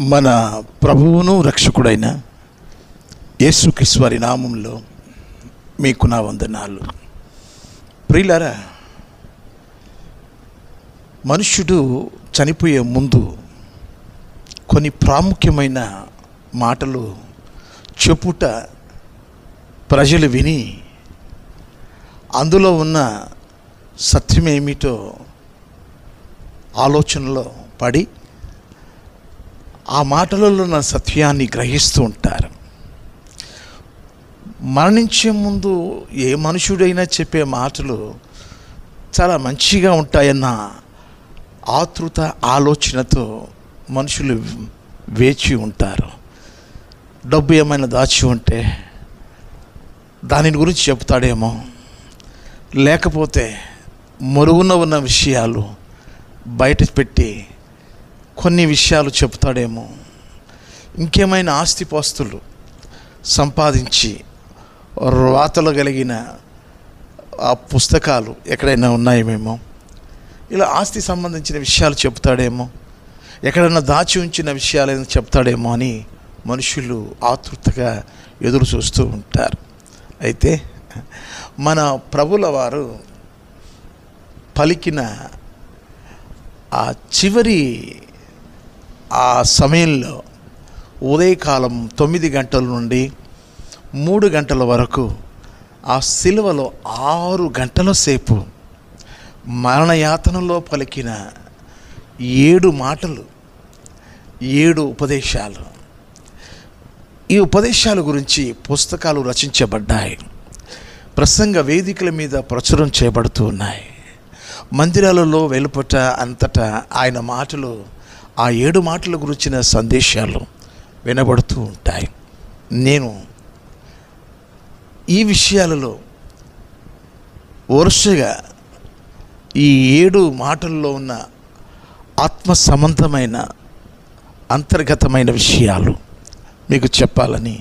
మన ప్రభువును రక్షకుడైన యేసుక్రీస్తు వారి నామంలో మీకు నా వందనాలు. ప్రియులారా, మనుష్యుడు చనిపోయే ముందు కొన్ని ప్రాముఖ్యమైన మాటలు చెప్పుట ప్రజలు విని అందులో ఉన్న సత్యమేమిటో ఆలోచనలో పడి ఆ మాటలలో ఉన్న సత్యాన్ని గ్రహిస్తూ ఉంటారు. మరణించే ముందు ఏ మనుషుడైనా చెప్పే మాటలు చాలా మంచిగా ఉంటాయన్న ఆతృత ఆలోచనతో మనుషులు వేచి ఉంటారు. డబ్బు ఏమైనా దాచి ఉంటే దాని గురించి చెప్తాడేమో, లేకపోతే మరుగున ఉన్న విషయాలు బయట పెట్టి కొన్ని విషయాలు చెప్తాడేమో, ఇంకేమైనా ఆస్తిపాస్తులు సంపాదించి రాతలు కలిగిన ఆ పుస్తకాలు ఎక్కడైనా ఉన్నాయేమో, ఇలా ఆస్తి సంబంధించిన విషయాలు చెప్తాడేమో, ఎక్కడైనా దాచి ఉంచిన విషయాలు ఏదైనా చెప్తాడేమో అని మనుషులు ఆతృతగా ఎదురు చూస్తూ ఉంటారు. అయితే మన ప్రభుల వారు పలికిన ఆ చివరి ఆ సమయంలో ఉదయకాలం 9 గంటల నుండి 3 గంటల వరకు ఆ సిలువలో 6 గంటల సేపు మరణయాతనలో పలికిన 7 మాటలు, 7 ఉపదేశాలు. ఈ ఉపదేశాల గురించి పుస్తకాలు రచించబడ్డాయి, ప్రసంగ వేదికల మీద ప్రచురం చేయబడుతూ ఉన్నాయి. మందిరాలలో వెలుపట అంతటా ఆయన మాటలు, ఆ 7 మాటల గురించిన సందేశాలు వినబడుతూ ఉంటాయి. నేను ఈ విషయాలలో వరుసగా ఈ 7 మాటల్లో ఉన్న ఆత్మ సంబంధమైన అంతర్గతమైన విషయాలు మీకు చెప్పాలని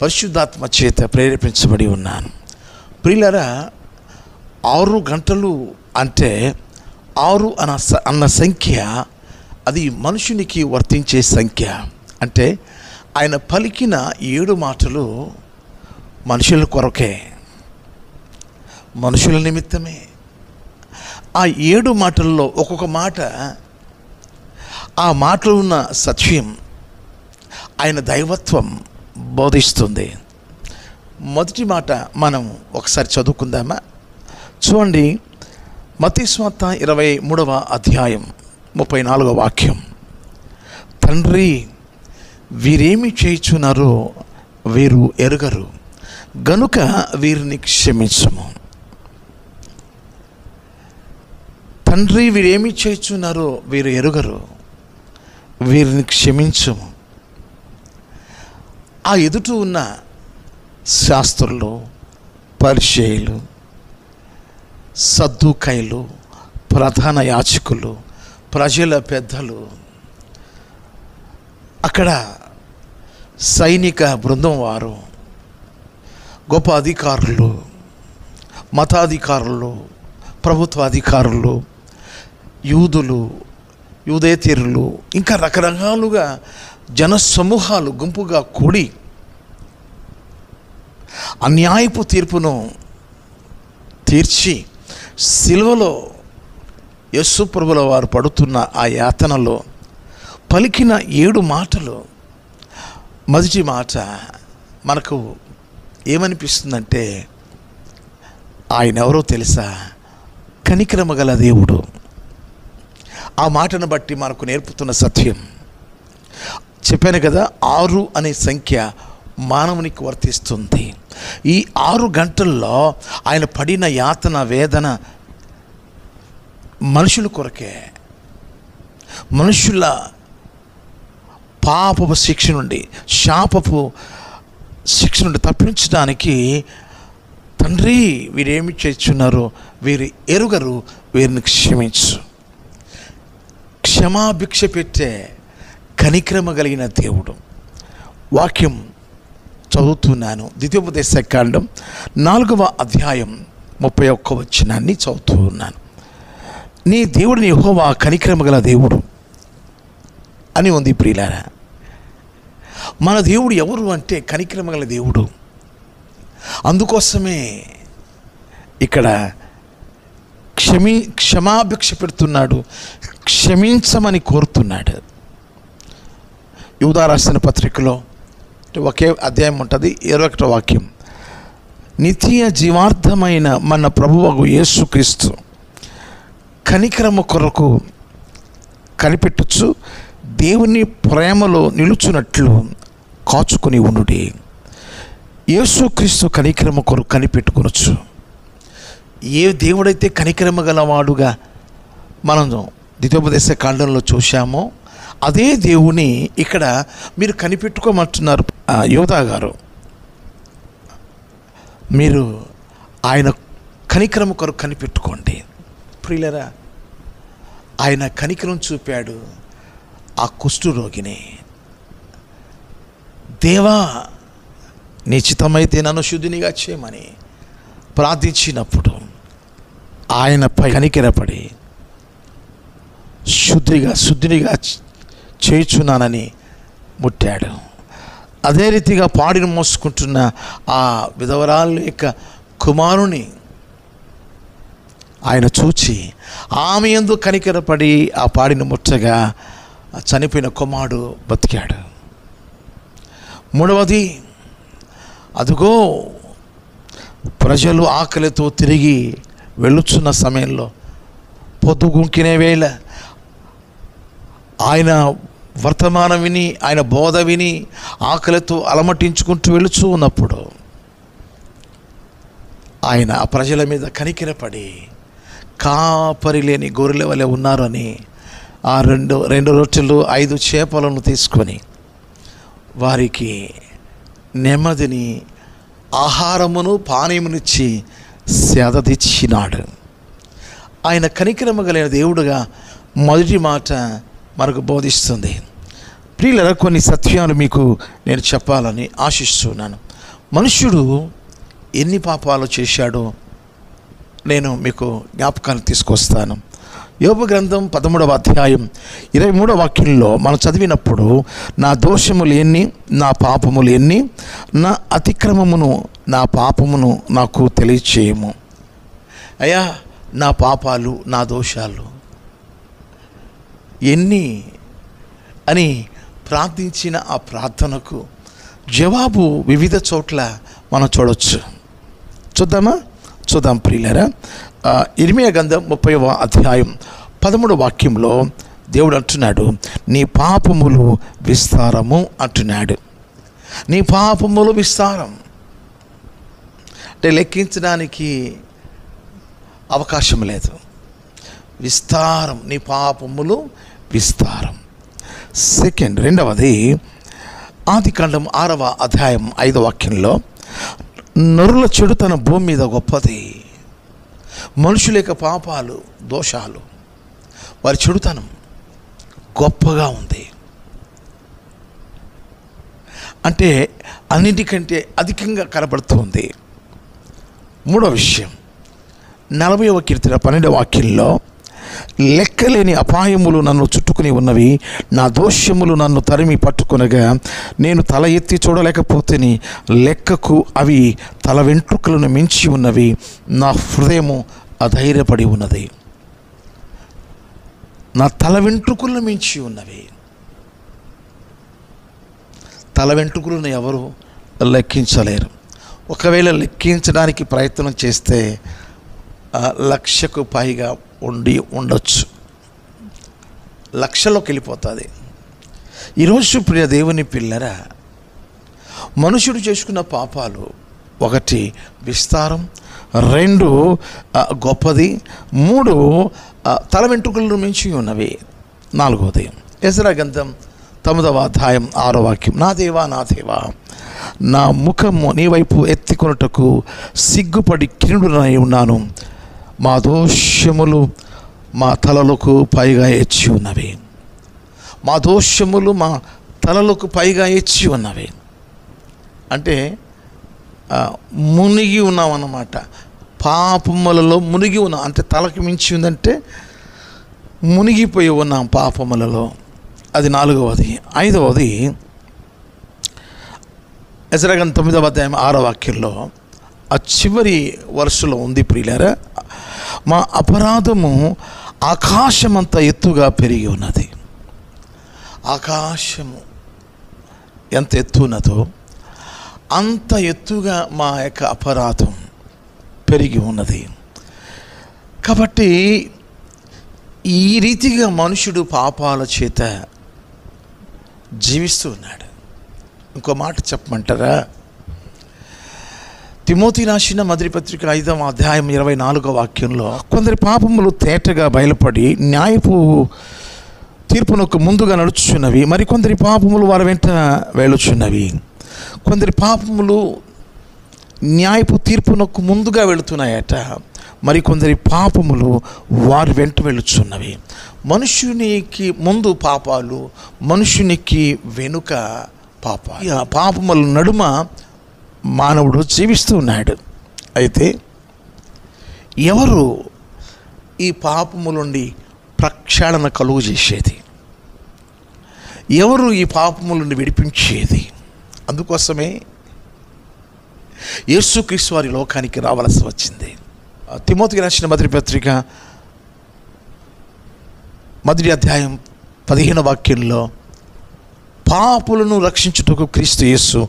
పరిశుద్ధాత్మ చేత ప్రేరేపించబడి ఉన్నాను. ప్రియులారా, 6 గంటలు అంటే 6 అన్న సంఖ్య అది మనుషునికి వర్తించే సంఖ్య. అంటే ఆయన పలికిన 7 మాటలు మనుషుల కొరకే, మనుషుల నిమిత్తమే. ఆ 7 మాటల్లో ఒక్కొక్క మాట, ఆ మాటలో ఉన్న సత్యం, ఆయన దైవత్వం బోధిస్తుంది. మొదటి మాట మనం ఒకసారి చదువుకుందామా? చూడండి, మత్తయి సువార్త 23వ అధ్యాయం 34వ వాక్యం. తండ్రి, వీరేమి చేయుచున్నారో వీరు ఎరుగరు గనుక వీరిని క్షమించుము. తండ్రి, వీరేమి చేయుచున్నారో వీరు ఎరుగరు, వీరిని క్షమించుము. ఆ ఎదుట ఉన్న శాస్త్రులు, పరిసయ్యులు, సద్దూకయ్యులు, ప్రధాన యాజకులు, ప్రజల పెద్దలు, అక్కడ సైనిక బృందం వారు, గొప్ప అధికారులు, మతాధికారులు, ప్రభుత్వ అధికారులు, యూదులు, యూదేతరులు, ఇంకా రకరకాలుగా జనసమూహాలు గుంపుగా కూడి అన్యాయపు తీర్పును తీర్చి సిలువలో యేసు ప్రభుల వారు పడుతున్న ఆ యాతనలో పలికిన 7 మాటలు. మొదటి మాట మనకు ఏమనిపిస్తుందంటే, ఆయన ఎవరో తెలుసా? కనికరమ గల దేవుడు. ఆ మాటను బట్టి మనకు నేర్పుతున్న సత్యం చెప్పాను కదా, 6 అనే సంఖ్య మానవునికి వర్తిస్తుంది. ఈ 6 గంటల్లో ఆయన పడిన యాతన, వేదన మనుషుల కొరకే. మనుషుల పాపపు శిక్ష నుండి, శాపపు శిక్ష నుండి తప్పించడానికి, తండ్రి, వీరేమి చేస్తున్నారో వీరు ఎరుగరు, వీరిని క్షమించు. క్షమాభిక్ష పెట్టే కనిక్రమ కలిగిన దేవుడు. వాక్యం చదువుతున్నాను. ద్వితీయోపదేశకాండం 4వ అధ్యాయం 31వ వచనాన్ని చదువుతూ ఉన్నాను. నీ దేవుడిని యెహోవా కనికరము గల దేవుడు, అని ఉంది ప్రియులారా. మన దేవుడు ఎవరు అంటే కనికరం గల దేవుడు. అందుకోసమే ఇక్కడ క్షమాభిక్ష పెడుతున్నాడు, క్షమించమని కోరుతున్నాడు. యూదా రాసిన పత్రికలో ఒకే అధ్యాయం ఉంటుంది, 21వ వాక్యం. నిత్య జీవార్థమైన మన ప్రభువగు యేసుక్రీస్తు కనికరము కొరకు కనిపెట్టచ్చు, దేవుని ప్రేమలో నిలుచున్నట్లు కాచుకొని ఉండుడి. యేసుక్రీస్తు కనికరము కొరకు కనిపెట్టుకొనొచ్చు. ఏ దేవుడైతే కనికరమ గలవాడుగా మనం ద్వితీయోపదేశ కాండంలో చూశామో అదే దేవుని ఇక్కడ మీరు కనిపెట్టుకోమంటున్నారు. యోధా గారు, మీరు ఆయన కనికరము కొరకు కనిపెట్టుకోండి. ప్రియులరా, ఆయన కనికరం చూపాడు ఆ కుష్ఠరోగిని. దేవా, నీ చిత్తమైతే నన్ను శుద్ధినిగా చేయమని ప్రార్థించినప్పుడు ఆయనపై కనికరపడి శుద్ధినిగా చేయుచున్నానని ముట్టాడు. అదే రీతిగా పాడిని మోసుకుంటున్న ఆ విధవరాలు యొక్క కుమారుని ఆయన చూచి ఆమె యందు కనికరపడి ఆ పాడిని ముట్టగా చనిపోయిన కుమారుడు బతికాడు. మూడవది, అదుగో ప్రజలు ఆకలితో తిరిగి వెళ్ళుచున్న సమయంలో పొద్దుగుంకినే వేళ ఆయన వర్తమానం విని, ఆయన బోధ విని ఆకలితో అలమటించుకుంటూ వెళుచూ ఉన్నప్పుడు ఆయన ఆ ప్రజల మీద కనికరపడి కాపరి లేని గొర్రెల వలె ఉన్నారని ఆ రెండు రొట్టెలు 5 చేపలను తీసుకొని వారికి నెమ్మదిని ఆహారమును పానీయమునిచ్చి సేదతీర్చినాడు. ఆయన కనికరము కలిగిన దేవుడుగా మొదటి మాట మనకు బోధిస్తుంది. ప్రియులరా, కొన్ని సత్యాలు మీకు నేను చెప్పాలని ఆశిస్తున్నాను. మనుష్యుడు ఎన్ని పాపాలు చేశాడో నేను మీకు జ్ఞాపకాన్ని తీసుకొస్తాను. యోబు గ్రంథం 13వ అధ్యాయం 23వ వాక్యంలో మనం చదివినప్పుడు, నా దోషములు ఎన్ని, నా పాపములు ఎన్ని, నా అతిక్రమమును నా పాపమును నాకు తెలియచేయము. అయ్యా, నా పాపాలు నా దోషాలు ఎన్ని అని ప్రార్థించిన ఆ ప్రార్థనకు జవాబు వివిధ చోట్ల మనం చూడవచ్చు. చూద్దాం ప్రియులారా. ఇర్మియా గ్రంథం 30వ అధ్యాయం 13వ వాక్యంలో దేవుడు అంటున్నాడు, నీ పాపములు విస్తారము అంటున్నాడు. నీ పాపములు విస్తారం అంటే లెక్కించడానికి అవకాశం లేదు. విస్తారం, నీ పాపములు విస్తారం. రెండవది, ఆదికాండం 6వ అధ్యాయం 5వ వాక్యంలో, నరుల చెడుతన భూమి మీద గొప్పది. మనుషుల యొక్క పాపాలు, దోషాలు, వారి చెడుతనం గొప్పగా ఉంది. అంటే అన్నిటికంటే అధికంగా కనబడుతుంది. మూడో విషయం, 40వ కీర్తన 12వ వాక్యంలో, లెక్కలేని అపాయములు నన్ను చుట్టుకుని ఉన్నవి, నా దోషములు నన్ను తరిమి పట్టుకొనగా నేను తల ఎత్తి చూడలేకపోతేని, లెక్కకు అవి తల వెంట్రుకలను మించి ఉన్నవి, నా హృదయము అధైర్యపడి ఉన్నది. నా తల వెంట్రుకలను మించి ఉన్నవి. తల వెంట్రుకలను ఎవరు లెక్కించలేరు. ఒకవేళ లెక్కించడానికి ప్రయత్నం చేస్తే 1,00,000కు పైగా ఉండొచ్చు. లక్షల్లోకి వెళ్ళిపోతుంది. ఈరోజు ప్రియ దేవుని పిల్లరా, మనుషుడు చేసుకున్న పాపాలు 1 విస్తారం, 2 గొప్పది, 3 తల వెంట్రుకలను మించి ఉన్నవి, 4వది ఎజ్రా గ్రంథం 9వ అధ్యాయం 6వ వాక్యం, నా దేవా నా దేవా, నా ముఖము నీ వైపు ఎత్తికొనుటకు సిగ్గుపడి కిరీడునై ఉన్నాను, మా దోషములు మా తలలకు పైగా ఎచ్చి ఉన్నవి. మా దోషములు మా తలలకు పైగా ఎచ్చి ఉన్నవి అంటే మునిగి ఉన్నామన్నమాట. పాపములలో మునిగి ఉన్నాం అంటే తలకు మించి ఉందంటే మునిగిపోయి ఉన్నాం పాపములలో. అది 4వది. 5వది ఎజ్రా గ్రంథం 9వ అధ్యాయం 6వ వాక్యంలో ఆ చివరి వరుసలో ఉంది, ప్రియులారా, మా అపరాధము ఆకాశమంత ఎత్తుగా పెరిగి ఉన్నది. ఆకాశము ఎంత ఎత్తు ఉన్నదో అంత ఎత్తుగా మా యొక్క అపరాధం పెరిగి ఉన్నది. కాబట్టి ఈ రీతిగా మనుషుడు పాపాల చేత జీవిస్తూ ఉన్నాడు. ఇంకో మాట చెప్పమంటారా? తిమోతి రాసిన మొదటి పత్రిక 5వ అధ్యాయం 24వ వాక్యంలో, కొందరి పాపములు తేటగా బయలుపడి న్యాయపు తీర్పునకు ముందుగా నడుచుచున్నవి, మరికొందరి పాపములు వారి వెంట వెళుచున్నవి. కొందరి పాపములు న్యాయపు తీర్పునకు ముందుగా వెళుతున్నాయట, మరికొందరి పాపములు వారి వెంట వెళుచున్నవి. మనుషునికి ముందు పాపాలు, మనుషునికి వెనుక పాపాలు. పాపముల నడుమ మానవుడు జీవిస్తూ ఉన్నాడు. అయితే ఎవరు ఈ పాపముల నుండి ప్రక్షాళన కలుగు చేసేది? ఎవరు ఈ పాపముల నుండి విడిపించేది? అందుకోసమే యేసుక్రీస్తు వారి లోకానికి రావాల్సి వచ్చింది. తిమోతికి రాసిన మొదటి పత్రిక 1వ అధ్యాయం 15వ వాక్యంలో, పాపులను రక్షించుటకు క్రీస్తు యేసు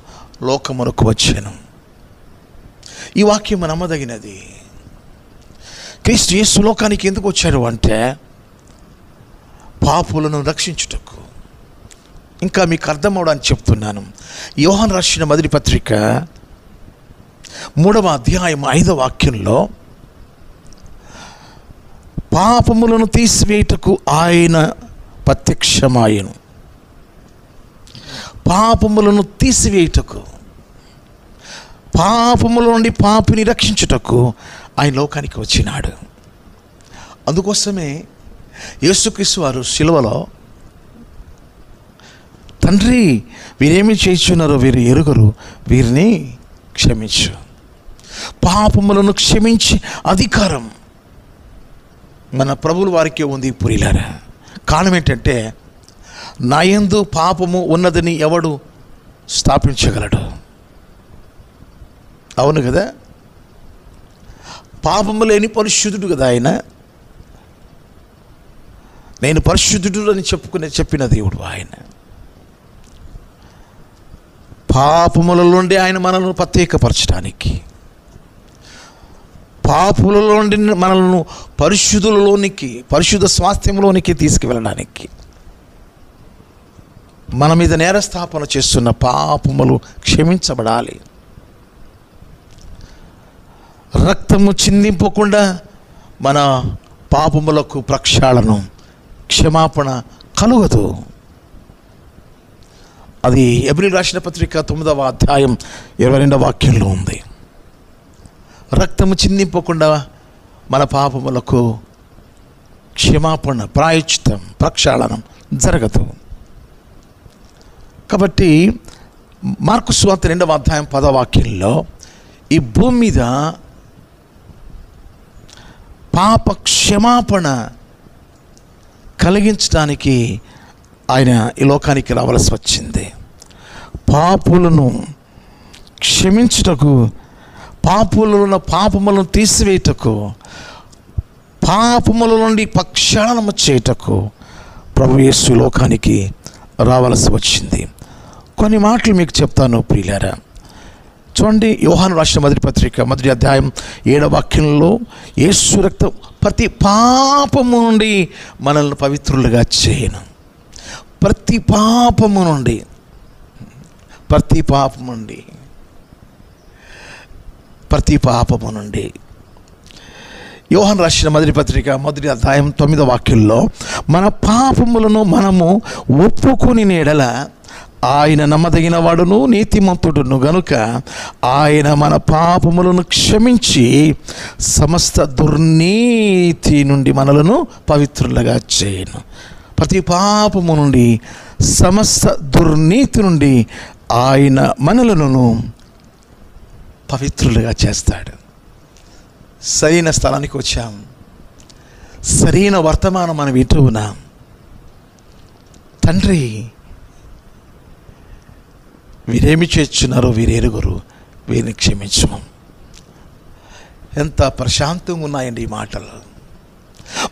లోకమునకు వచ్చెను. ఈ వాక్యం నమ్మదగినది. క్రీస్తు యేసు లోకానికి ఎందుకు వచ్చాడు అంటే పాపులను రక్షించుటకు. ఇంకా మీకు అర్థమవడానికి చెప్తున్నాను. యోహాను రాసిన మొదటి పత్రిక 3వ అధ్యాయం 5వ వాక్యంలో, పాపములను తీసివేయుటకు ఆయన ప్రత్యక్షమాయెను. పాపములను తీసివేయుటకు, పాపముల నుండి పాపిని రక్షించుటకు ఆయన లోకానికి వచ్చినాడు. అందుకోసమే యేసుక్రీస్తు వారు శిలువలో, తండ్రి వీరేమి చేయుచున్నారో వీరు ఎరుగరు, వీరిని క్షమించు. పాపములను క్షమించి అధికారం మన ప్రభువుల వారికి ఉంది. పురిలారా, కారణం ఏంటంటే, నా యందు పాపము ఉన్నదని ఎవడు స్థాపించగలడు? అవును కదా? పాపము లేని పరిశుద్ధుడు కదా ఆయన. నేను పరిశుద్ధుడు అని చెప్పిన దేవుడు ఆయన. పాపముల నుండి ఆయన మనల్ని ప్రత్యేకపరచడానికి, పాపులలో నుండి మనల్ని పరిశుద్ధులలోనికి, పరిశుద్ధ స్వాస్థ్యంలోనికి తీసుకువెళ్ళడానికి, మన మీద నేరస్థాపన చేస్తున్న పాపములు క్షమించబడాలి. రక్తము చిందింపకుండా మన పాపములకు ప్రక్షాళన, క్షమాపణ కలుగదు. అది ఎబ్రీ రాసిన పత్రిక 9వ అధ్యాయం 22వ వాక్యంలో ఉంది. రక్తము చిందింపకుండా మన పాపములకు క్షమాపణ, ప్రాయశ్చిత్తం, ప్రక్షాళనం జరగదు. కాబట్టి మార్కు సువార్త 2వ అధ్యాయం 10వ వాక్యంలో, ఈ భూమి మీద పాప క్షమాపణ కలిగించడానికి ఆయన ఈ లోకానికి రావాల్సి వచ్చింది. పాపులను క్షమించుటకు, పాపులలో ఉన్న పాపములను తీసివేయుటకు, పాపముల నుండి ప్రక్షాళన చేయుటకు ప్రభు యేసు లోకానికి రావాల్సి వచ్చింది. కొన్ని మాటలు మీకు చెప్తాను ప్రియులారా. చూడండి, యోహాను రాసిన మొదటి పత్రిక 1వ అధ్యాయం 7వ వాక్యంలో, యేసు రక్తం ప్రతి పాపము నుండి మనల్ని పవిత్రులుగా చేయను. ప్రతి పాపము నుండి, ప్రతి పాపము నుండి, ప్రతి పాపము నుండి. యోహాను రాసిన మొదటి పత్రిక 1వ అధ్యాయం 9వ వాక్యంలో, మన పాపములను మనము ఒప్పుకొని ఎడల ఆయన నమ్మదగిన వాడును నీతిమంతుడును గనుక ఆయన మన పాపములను క్షమించి సమస్త దుర్నీతి నుండి మనలను పవిత్రులుగా చేయను. ప్రతి పాపము నుండి, సమస్త దుర్నీతి నుండి ఆయన మనలను పవిత్రులుగా చేస్తాడు. సరైన స్థలానికి వచ్చాం. సరైన వర్తమానం మనం వింటూ ఉన్నాం. తండ్రి వీరేమి చేస్తున్నారో వీరెరుగురు, వీరిని క్షమించము. ఎంత ప్రశాంతంగా ఉన్నాయండి ఈ మాటలు.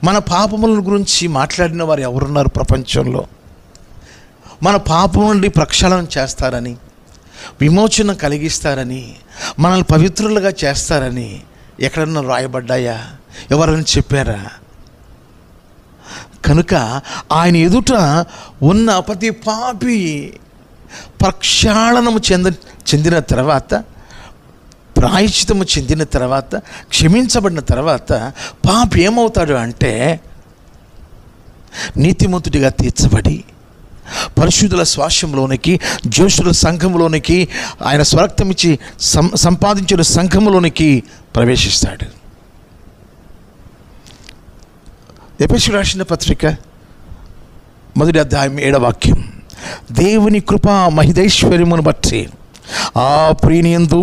మన పాపముల గురించి మాట్లాడిన వారు ఎవరున్నారు ప్రపంచంలో? మన పాపం నుండి ప్రక్షాళన చేస్తారని, విమోచన కలిగిస్తారని, మనల్ని పవిత్రులుగా చేస్తారని ఎక్కడన్నా రాయబడ్డాయా? ఎవరైనా చెప్పారా? కనుక ఆయన ఎదుట ఉన్న ప్రతి పాపి ప్రక్షాళనము చెందిన తర్వాత, ప్రాయశ్చితము చెందిన తర్వాత, క్షమించబడిన తర్వాత పాపి ఏమవుతాడు అంటే నీతిమంతుడిగా తీర్చబడి పరిశుద్ధుల స్వాస్యంలోనికి, జ్యోషుల సంఘంలోనికి, ఆయన స్వరక్తం ఇచ్చి సంపాదించిన సంఘంలోనికి ప్రవేశిస్తాడు. ఎఫెసీయులకు రాసిన పత్రిక 1వ అధ్యాయం 7వ వాక్యం, దేవుని కృపా మహిదైశ్వర్యమును బట్టి ఆ ప్రియనియందు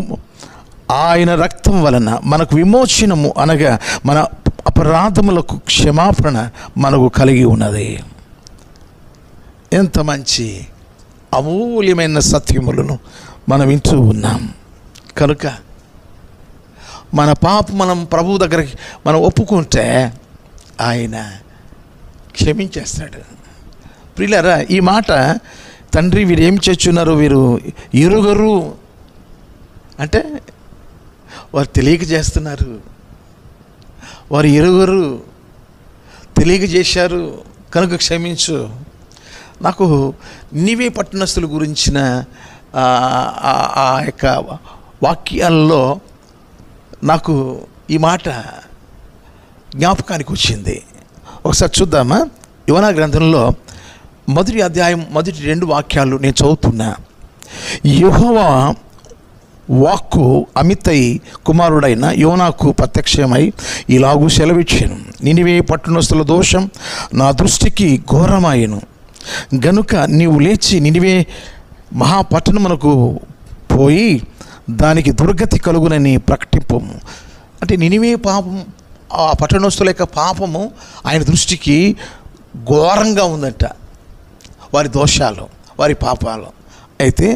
ఆయన రక్తం వలన మనకు విమోచనము, అనగా మన అపరాధములకు క్షమాపణ మనకు కలిగి ఉన్నది. ఎంత మంచి అమూల్యమైన సత్యములను మనం వింటూ ఉన్నాం. కనుక మన పాపం మనం ప్రభువు దగ్గరికి మనం ఒప్పుకుంటే ఆయన క్షమించేస్తాడు. ప్రియులారా, ఈ మాట తండ్రి వీరు ఏం చేస్తున్నారు, వీరు ఎరుగరు అంటే వారు తెలియక చేస్తున్నారు, వారు ఎరుగరు, తెలియక చేశారు కనుక క్షమించు. నాకు నినివే పట్టణస్థుల గురించిన ఆ యొక్క వాక్యాల్లో నాకు ఈ మాట జ్ఞాపకానికి వచ్చింది. ఒకసారి చూద్దామా? యోనా గ్రంథంలో 1వ అధ్యాయం 2 వాక్యాలు నేను చదువుతున్నా. యెహోవా వాక్కు అమితై కుమారుడైన యోనాకు ప్రత్యక్షమై ఇలాగూ సెలవిచ్చాను, నినివే పట్టణస్థుల దోషం నా దృష్టికి ఘోరమాయెను గనుక నీవు లేచి నినివే మహాపట్టణమునకు పోయి దానికి దుర్గతి కలుగునని ప్రకటింపము. అంటే నినివే పాపం, ఆ పట్టణస్థుల యొక్క పాపము ఆయన దృష్టికి ఘోరంగా ఉందంట, వారి దోషాలు, వారి పాపాలు. అయితే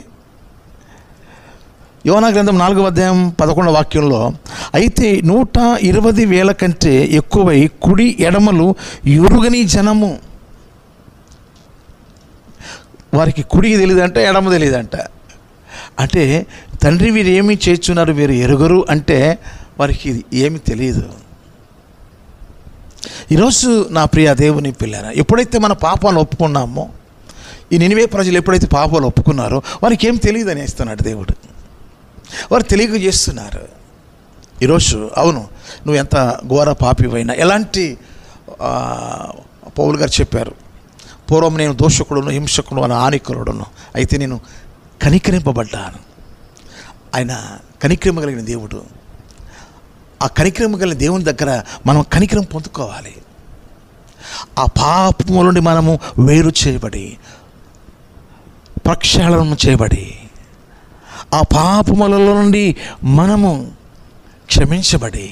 యోనా గ్రంథం 4వ అధ్యాయం 11వ వాక్యంలో, అయితే 120,000 కంటే ఎక్కువై కుడి ఎడమలు ఎరుగని జనము, వారికి కుడి తెలియదంట, ఎడమ తెలియదంట. అంటే తండ్రి వీరు ఏమి చేస్తున్నారు, వీరు ఎరుగరు అంటే వారికి ఏమి తెలియదు. ఈరోజు నా ప్రియ దేవుని పిల్లరా, ఎప్పుడైతే మన పాపాలు ఒప్పుకున్నామో, ఈ నినివే ప్రజలు ఎప్పుడైతే పాపాలు ఒప్పుకున్నారో వారికి ఏం తెలియదు అని ఇస్తున్నాడు దేవుడు. వారు తెలియక చేస్తున్నారు. ఈరోజు అవును, నువ్వు ఎంత ఘోర పాపివైనా, ఎలాంటి పౌలు గారు చెప్పారు, పూర్వం నేను దోషకుడును, హింసకుడు అని హానికరుడును, అయితే నేను కనికరింపబడ్డాను. ఆయన కనికరింప కలిగిన దేవుడు. ఆ కనికరింప కలిగిన దేవుని దగ్గర మనం కనికరం పొందుకోవాలి. ఆ పాపము నుండి మనము వేరు చేయబడి, ప్రక్షాళన చేయబడి, ఆ పాపములలో నుండి మనము క్షమించబడి,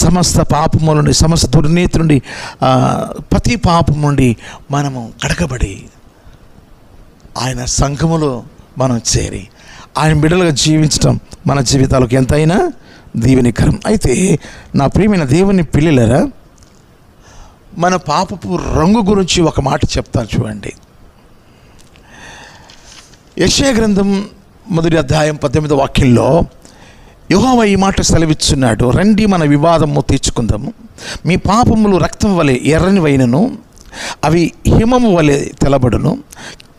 సమస్త పాపము నుండి, సమస్త దుర్నీతి నుండి, ప్రతి పాపం నుండి మనము కడగబడి ఆయన సంఘములో మనం చేరి ఆయన బిడ్డలుగా జీవించడం మన జీవితాలకు ఎంతైనా దీవెనికరం. అయితే నా ప్రియమైన దేవుని పిల్లలరా, మన పాపపు రంగు గురించి ఒక మాట చెప్తాను చూడండి. యెషయా గ్రంథం 1వ అధ్యాయం 18వ వాక్యంలో యెహోవా ఈ మాట సెలవిస్తున్నాడు, రండి మన వివాదము తీర్చుకుందాము. మీ పాపములు రక్తం వలె ఎర్రనివైనను, అవి హిమము వలె తెల్లబడును,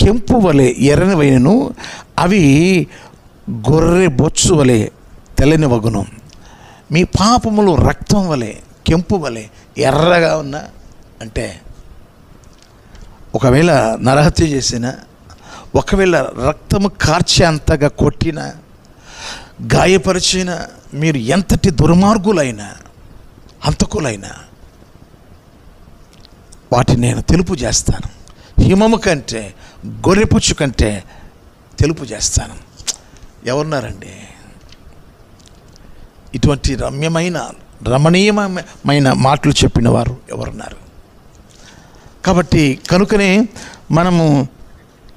కెంపు వలె ఎర్రనివైనను, అవి గొర్రె బొచ్చు వలె తెల్లనివగును. మీ పాపములు రక్తం వలె, కెంపు వలె ఎర్రగా ఉన్నా అంటే, ఒకవేళ నరహత్య చేసిన, ఒకవేళ రక్తము కార్చే అంతగా కొట్టిన, గాయపరిచిన, మీరు ఎంతటి దుర్మార్గులైనా, హంతకులైనా వాటిని నేను తెలుపు చేస్తాను. హిమము కంటే, గొర్రెపుచ్చు కంటే తెలుపు చేస్తాను. ఎవరున్నారండి ఇటువంటి రమ్యమైన, రమణీయమైన మాటలు చెప్పిన వారు ఎవరున్నారు? కాబట్టి కనుకనే మనము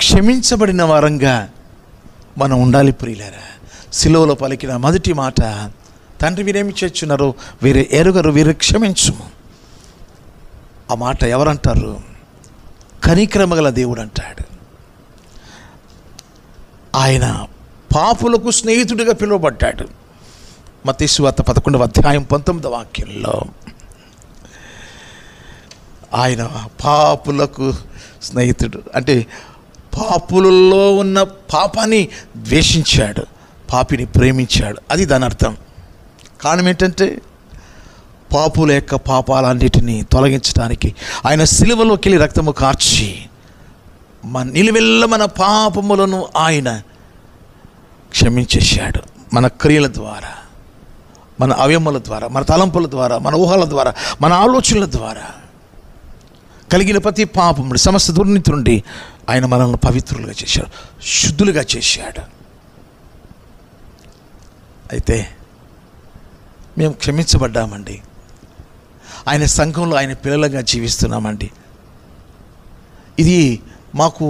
క్షమించబడిన వారంగా మనం ఉండాలి ప్రియులారా. సిలువలో పలికిన మొదటి మాట, తండ్రి వీరేమి చేస్తున్నారో వీరు ఎరుగరు, వీరు క్షమించుము. ఆ మాట ఎవరంటారు? కనికరమగల దేవుడు అంటాడు. ఆయన పాపులకు స్నేహితుడిగా పిలువబడ్డాడు. మత్తయి సువార్త 11వ అధ్యాయం 19వ వాక్యంలో ఆయన పాపులకు స్నేహితుడు అంటే పాపులలో ఉన్న పాపాన్ని ద్వేషించాడు, పాపిని ప్రేమించాడు. అది దాని అర్థం. కారణం ఏంటంటే పాపుల యొక్క పాపాలన్నిటినీ తొలగించడానికి ఆయన సిలువలోకి వెళ్ళి రక్తము కార్చి నిలువెల్ల మన పాపములను ఆయన క్షమించేశాడు. మన క్రియల ద్వారా, మన అవయముల ద్వారా, మన తలంపుల ద్వారా, మన ఊహల ద్వారా, మన ఆలోచనల ద్వారా కలిగిన ప్రతి పాపముడు సమస్త దుర్నీతి నుండి ఆయన మనల్ని పవిత్రులుగా చేశాడు, శుద్ధులుగా చేశాడు. అయితే మేము క్షమించబడ్డామండి. ఆయన సంఘంలో ఆయన పిల్లలుగా జీవిస్తున్నామండి. ఇది మాకు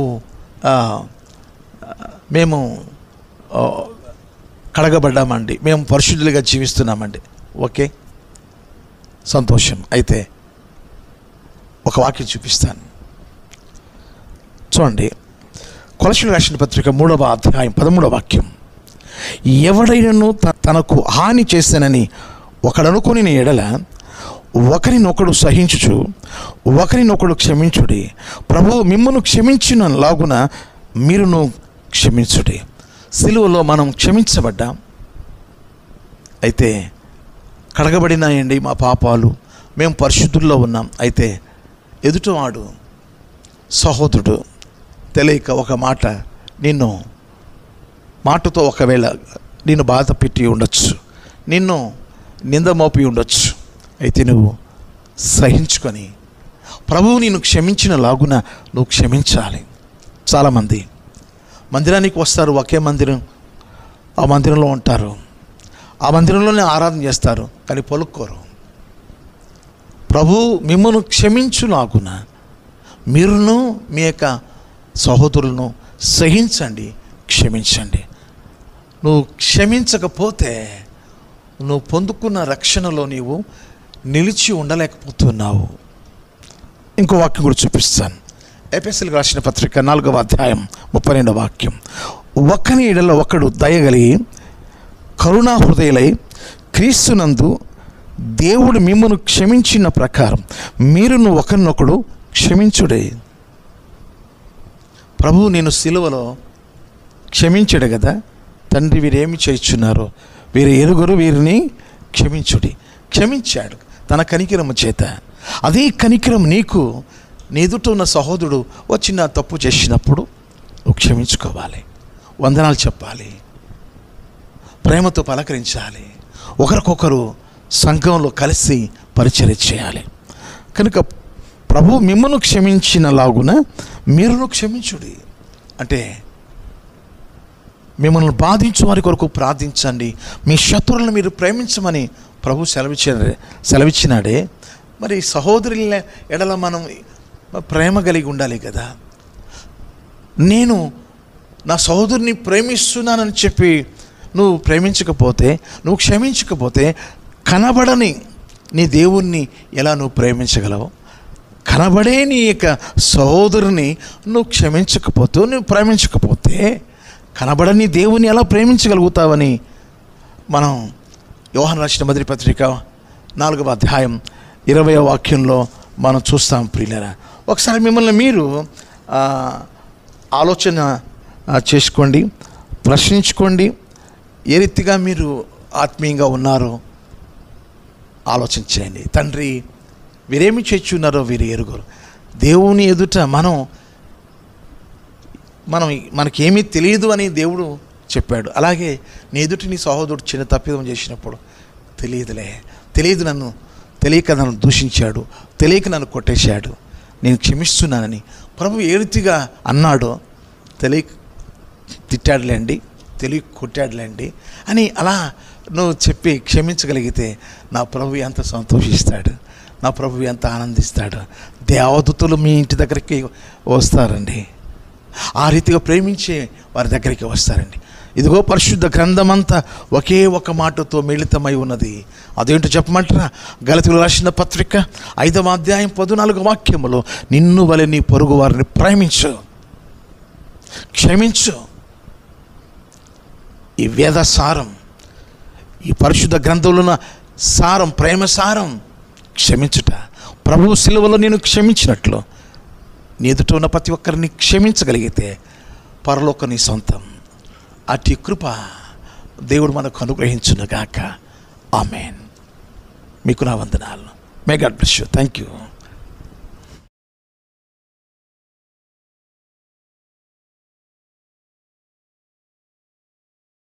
మేము కడగబడ్డామండి, మేము పరిశుద్ధులుగా జీవిస్తున్నామండి. ఓకే, సంతోషం. అయితే ఒక వాక్యం చూపిస్తాను, చూడండి. కొలస్సీయులకు రాసిన పత్రిక 3వ అధ్యాయం 13వ వాక్యం. ఎవడైనను తనకు హాని చేస్తానని ఒకడనుకొని ఎడల ఒకరినొకడు సహించుచు ఒకరినొకడు క్షమించుడి. ప్రభువు మిమ్మును క్షమించిన లాగున మీరును క్షమించుడి. సిలువలో మనం క్షమించబడ్డాం. అయితే కడగబడినాయండి మా పాపాలు, మేము పరిశుద్ధుల్లో ఉన్నాం. అయితే ఎదుటివాడు సహోదరుడు తెలియక ఒక మాట నిన్ను మాటతో ఒకవేళ నిన్ను బాధ పెట్టి ఉండొచ్చు, నిన్ను నింద మోపి ఉండొచ్చు. అయితే నువ్వు సహించుకొని ప్రభువు నిన్ను క్షమించిన లాగున నువ్వు క్షమించాలి. చాలామంది మందిరానికి వస్తారు, ఒకే మందిరం, ఆ మందిరంలో ఉంటారు, ఆ మందిరంలోనే ఆరాధన చేస్తారు, కానీ పలుక్కోరు. ప్రభు మిమ్మల్ని క్షమించులాగున మీరును మీ యొక్క సహోదరులను సహించండి, క్షమించండి. నువ్వు క్షమించకపోతే నువ్వు పొందుకున్న రక్షణలో నీవు నిలిచి ఉండలేకపోతున్నావు. ఇంకో వాక్యం కూడా చూపిస్తాను. ఎఫెసీయులకు రాసిన పత్రిక 4వ అధ్యాయం 32వ వాక్యం. ఒకని ఎడల ఒకడు దయగలిగి కరుణా హృదయులై క్రీస్తునందు దేవుడు మిమ్మల్ని క్షమించిన ప్రకారం మీరును ఒకరినొకడు క్షమించుడే. ప్రభువు నేను సిలువలో క్షమించాడు కదా, తండ్రి వీరేమి చేయుచున్నారో వీరు ఎరుగరు, వీరిని క్షమించుడి. క్షమించాడు తన కనికరము చేత. అదే కనికరం నీకు నీ ఎదుట ఉన్న సహోదరుడు వచ్చిన తప్పు చేసినప్పుడు నువ్వు క్షమించుకోవాలి, వందనాలు చెప్పాలి, ప్రేమతో పలకరించాలి, ఒకరికొకరు సంఘంలో కలిసి పరిచర్య చేయాలి. కనుక ప్రభు మిమ్మల్ని క్షమించిన లాగున మీరును క్షమించుడి. అంటే మిమ్మల్ని బాధించు వారి కొరకు ప్రార్థించండి, మీ శత్రువులను మీరు ప్రేమించమని ప్రభు సెలవిచ్చినాడే. మరి సహోదరుల ఎడల మనం ప్రేమ కలిగి ఉండాలి కదా. నేను నా సహోదరుని ప్రేమిస్తున్నానని చెప్పి నువ్వు ప్రేమించకపోతే, నువ్వు క్షమించకపోతే కనబడని నీ దేవుణ్ణి ఎలా నువ్వు ప్రేమించగలవు? కనబడే నీ యొక్క సహోదరుని నువ్వు క్షమించకపోతే, నువ్వు ప్రేమించకపోతే కనబడని దేవుని ఎలా ప్రేమించగలుగుతావని మనం యోహాను రాసిన మొదటి పత్రిక 4వ అధ్యాయం 20వ వాక్యంలో మనం చూస్తాం. ప్రియులారా, ఒకసారి మిమ్మల్ని మీరు ఆలోచన చేసుకోండి, ప్రశ్నించుకోండి. ఏ రీతిగా మీరు ఆత్మీయంగా ఉన్నారో ఆలోచించండి. తండ్రి వీరేమి చేస్తున్నారో వీరు ఎరుగరు. దేవుని ఎదుట మనకేమీ తెలియదు అని దేవుడు చెప్పాడు. అలాగే నీ ఎదుటి నీ సహోదరుడు చిన్న తప్పిదం చేసినప్పుడు తెలియక నన్ను దూషించాడు, తెలియక నన్ను కొట్టేశాడు, నేను క్షమిస్తున్నానని ప్రభు ఏ రీతిగా అన్నాడో, తెలియక తిట్టాడులేండి, తెలియక కొట్టాడులేండి అని అలా నువ్వు చెప్పి క్షమించగలిగితే నా ప్రభు ఎంత సంతోషిస్తాడు. నా ప్రభు ఎంత ఆనందిస్తాడు. దేవదూతలు మీ ఇంటి దగ్గరికి వస్తారండి, ఆ రీతిగా ప్రేమించే వారి దగ్గరికి వస్తారండి. ఇదిగో పరిశుద్ధ గ్రంథమంతా ఒకే ఒక మాటతో మిళితమై ఉన్నది. అదేంటో చెప్పమంటారా? గలతీయులకు రాసిన పత్రిక 5వ అధ్యాయం 14వ వాక్యములో, నిన్ను వలె నీ పొరుగు వారిని ప్రేమించు, క్షమించు. ఈ వేద సారం, ఈ పరిశుద్ధ గ్రంథంలో ఉన్న సారం, ప్రేమ సారం క్షమించుట. ప్రభువు సిలువలో నేను క్షమించినట్లు నీ ఎదుట ఉన్న ప్రతి ఒక్కరిని క్షమించగలిగితే పరలోకం నీ సొంతం. అట్టి కృప దేవుడు మనకు అనుగ్రహించునుగాక. ఆమేన్. మీకు నా వందనాలు. May God bless you. Thank you.